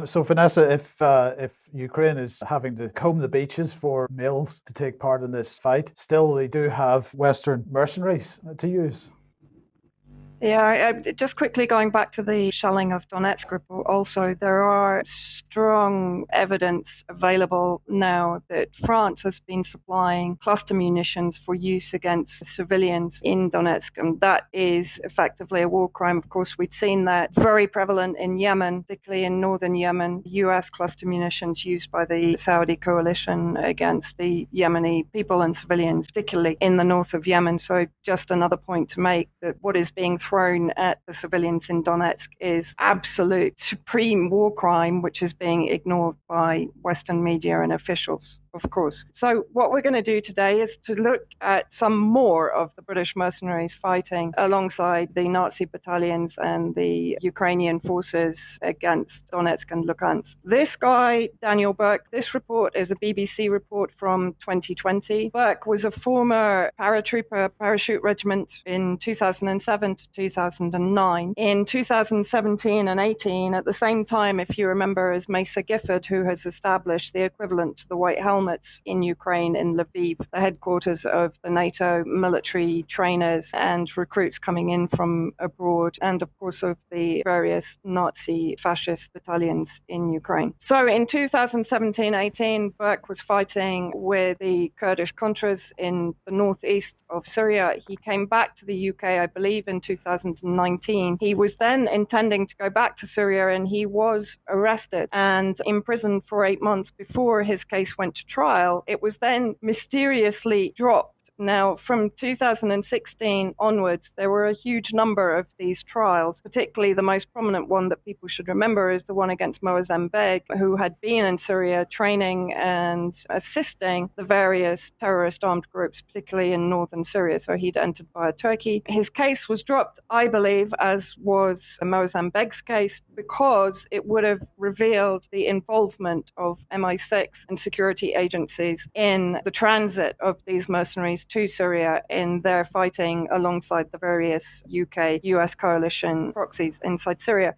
So Vanessa, if Ukraine is having to comb the beaches for males to take part in this fight, still they do have Western mercenaries to use. Yeah, just quickly going back to the shelling of Donetsk report also, there are strong evidence available now that France has been supplying cluster munitions for use against civilians in Donetsk, and that is effectively a war crime. Of course, we'd seen that very prevalent in Yemen, particularly in northern Yemen, US cluster munitions used by the Saudi coalition against the Yemeni people and civilians, particularly in the north of Yemen. So just another point to make, that what is being thrown at the civilians in Donetsk is absolute supreme war crime, which is being ignored by Western media and officials, of course. So what we're going to do today is to look at some more of the British mercenaries fighting alongside the Nazi battalions and the Ukrainian forces against Donetsk and Luhansk. This guy, Daniel Burke, this report is a BBC report from 2020. Burke was a former paratrooper parachute regiment in 2007 to 2009. In 2017 and 18, at the same time, if you remember, as Mesa Gifford, who has established the equivalent to the White Helmets in Ukraine, in Lviv, the headquarters of the NATO military trainers and recruits coming in from abroad, and of course of the various Nazi fascist battalions in Ukraine. So in 2017-18, Burke was fighting with the Kurdish Contras in the northeast of Syria. He came back to the UK, I believe, in 2019. He was then intending to go back to Syria, and he was arrested and imprisoned for 8 months before his case went to trial. It was then mysteriously dropped. Now, from 2016 onwards, there were a huge number of these trials. Particularly the most prominent one that people should remember is the one against Moazzam Beg, who had been in Syria training and assisting the various terrorist armed groups, particularly in northern Syria. So he'd entered via Turkey. His case was dropped, I believe, as was Moazzam Beg's case, because it would have revealed the involvement of MI6 and security agencies in the transit of these mercenaries to Syria in their fighting alongside the various UK, US coalition proxies inside Syria.